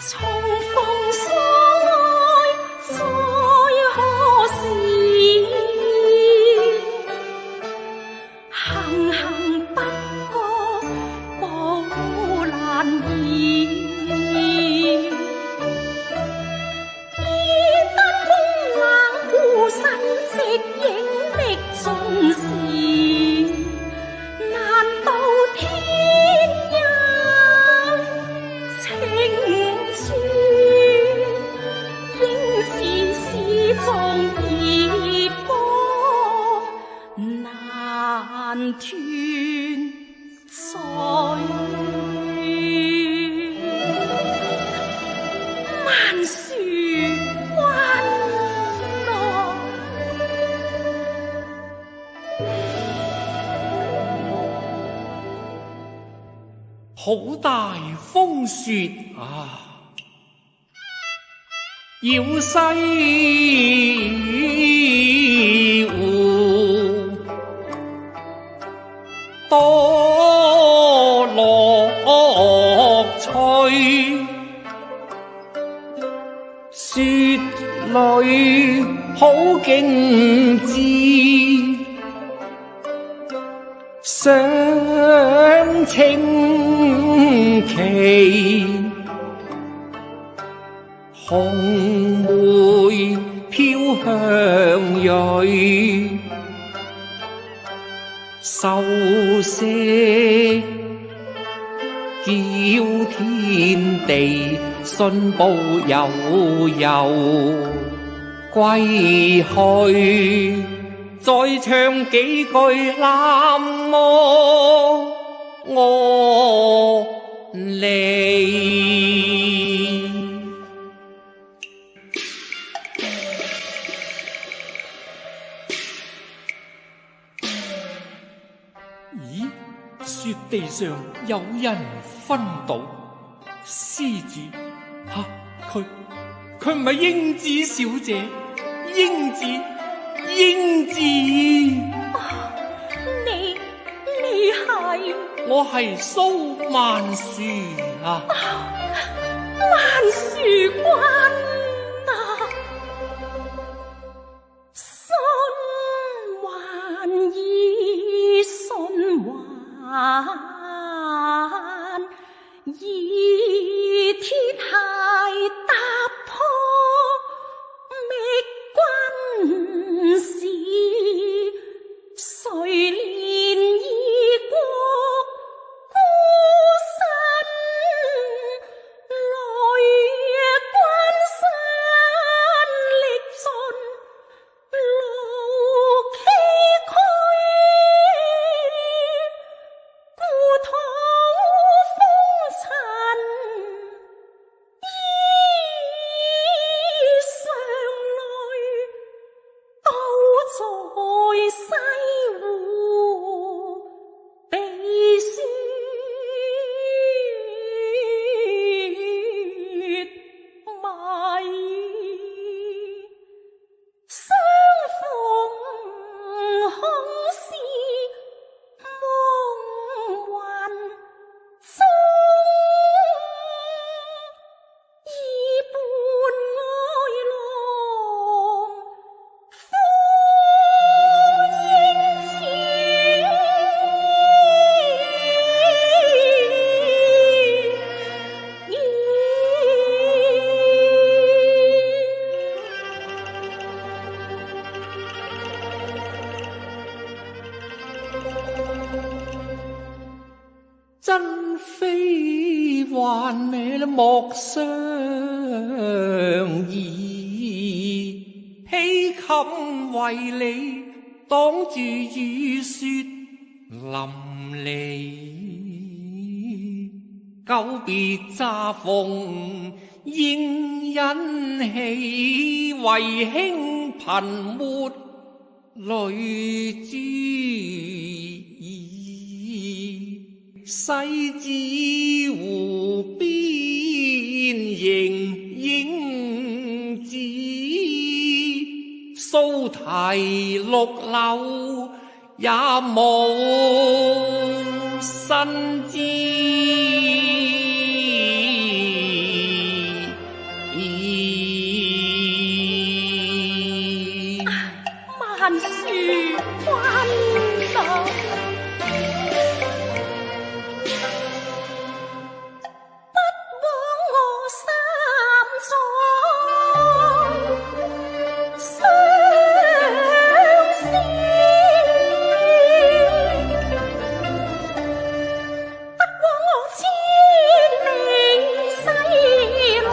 重逢相愛再何時？行行不覺步難移，見得風冷孤身寂影的縱使，難道天有情處？應是始終結果難斷再萬樹溫內。好大風雪啊！要西湖多樂趣，雪裏好景致，上清奇，紅梅飄香蕊，秀色叫天地信步悠悠歸去，再唱幾句南無我利。咦，雪地上有人昏倒，獅子佢唔係英子小姐，英子。你係？我係蘇萬樹啊！萬樹君啊，循環已循環，以鐵鞋踏破覓君時，誰憐已過孤身來關山歷盡路崎嶇，故土風塵衣裳淚，都在西湖避雪迷，相逢恐是夢魂中，已伴愛郎赴英真非幻你莫相疑，豈堪為你擋住雨雪淋漓，久別乍逢應欣喜，為輕貧沒淚珠。西子湖邊迎英子，蘇堤綠柳也無新姿。萬樹君啊！不枉我三載相思，不枉我千里西來，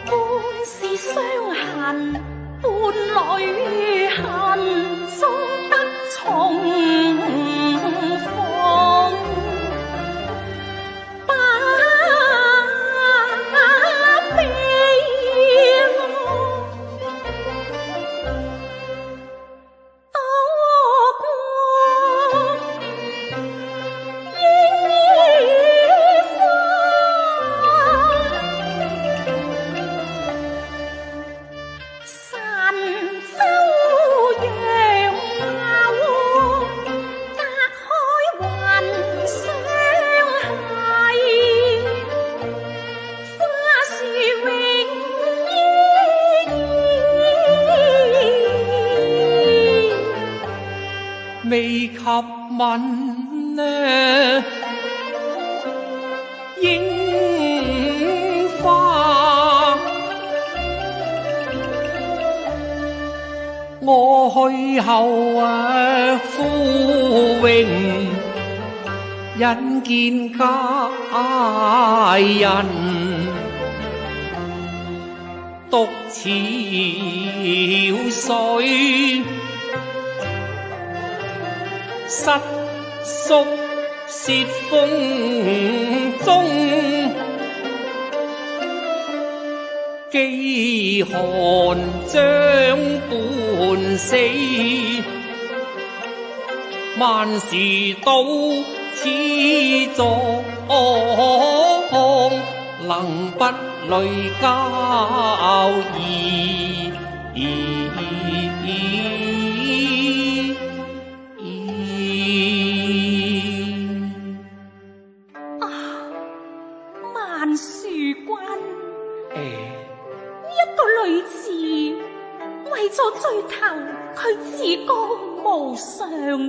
半是傷痕，半淚痕，終得重逢。不悲哀，多過櫻花。神州陽貌，隔開雲相係，花樹永依依。未及吻呢櫻花，我去後枯榮，因見佳人獨憔悴，失宿涉風中，飢寒將半死，萬事到此狀，能不淚交意？萬樹君，一個女子為咗追求佢至高無上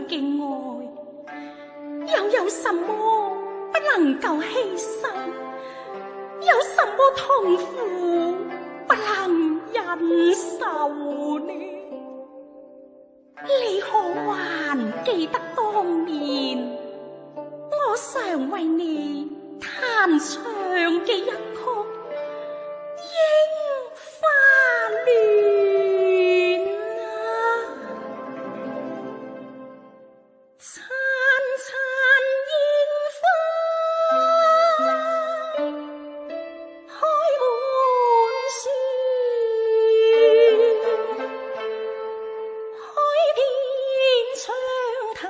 嘅愛，又有什麼不能夠犧牲？有什麼痛苦不能忍受呢？你可還記得當年我常為你彈唱嘅一曲《櫻花戀》啊？燦燦櫻花開滿樹，開遍窗台，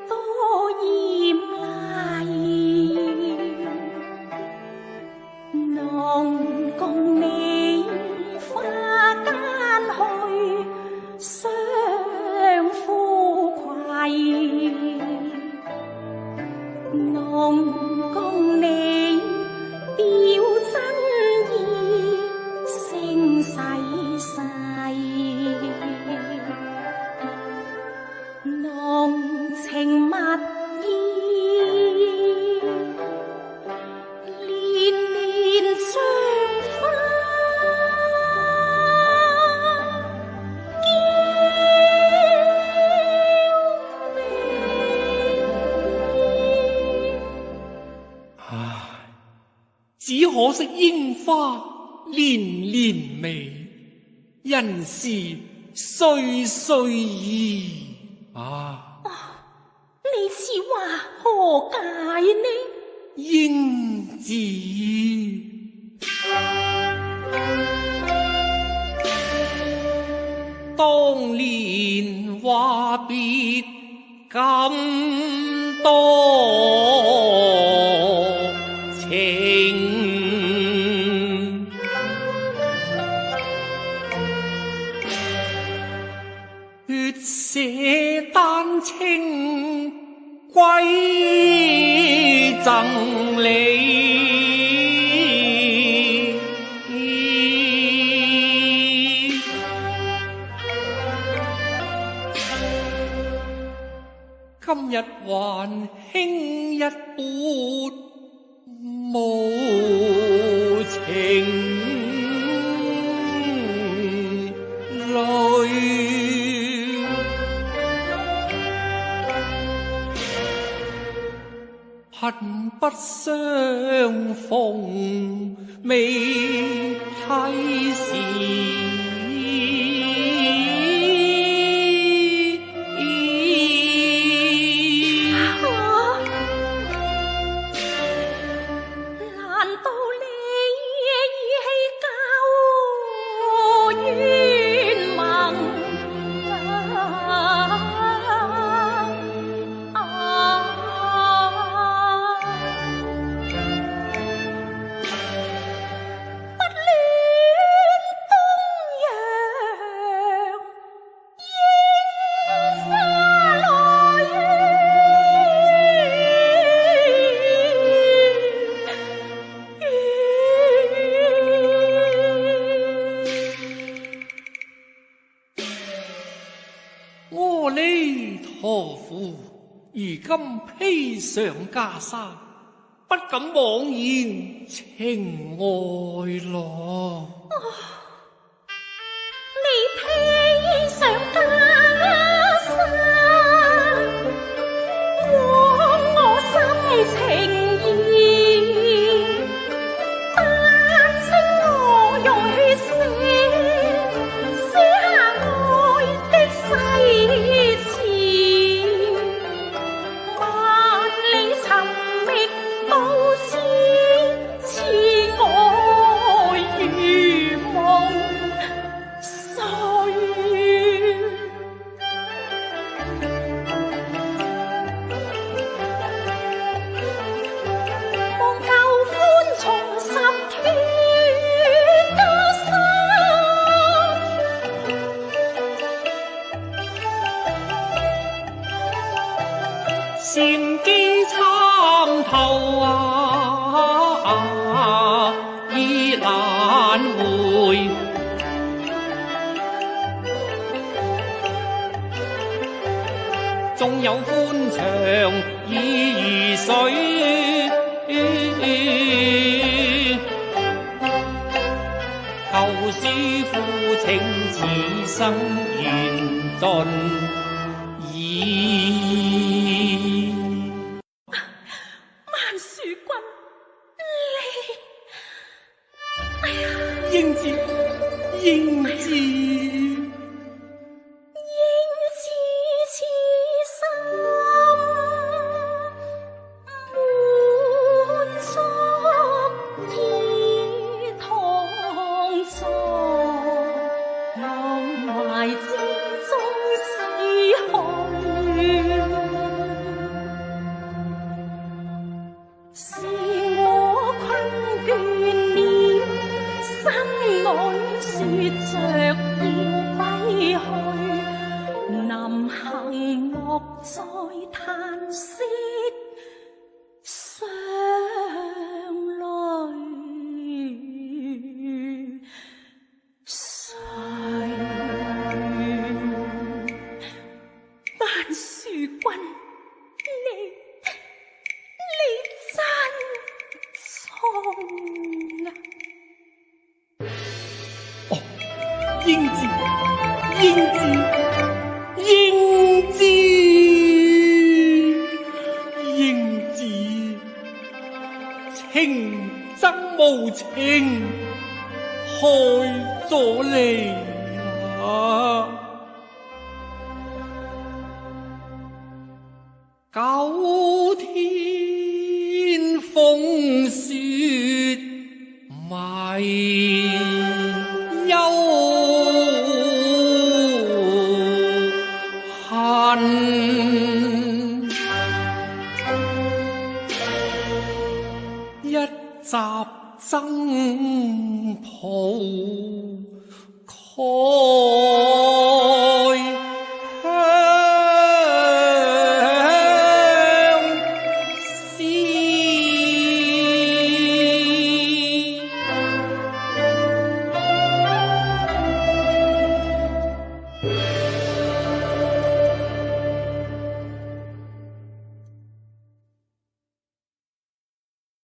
多艷麗。能共你花間去，相呼攜，能共你表真意，聲細細，濃情蜜意，連連像花嬌美。唉，只可惜櫻花年年美，人事歲歲異。你此話何解呢？英子，當年話別咁多情，血寫丹青歸贈你。還輕一撥無情淚。恨不相逢未契時，阿彌陀佛，如今披上袈裟，不敢妄言情愛咯。你披上袈裟，我心情意，但請我用血寫下愛的誓詞，萬里尋覓到此，此愛如夢碎。望舊歡重拾脱袈裟，禪機參透已難回，縱有歡暢已如水，舊書負情此生緣盡矣。萬樹君，英子，英子，應知此心滿足意同坐，浪懷之中逝去。是我困倦了，心裏說着要歸去，臨行莫再嘆息雙淚垂。萬樹君，你真聰啊！哦，英子，英子，英子，英子，情真無情，害咗你啊！九天風雪迷幽恨，一襲僧袍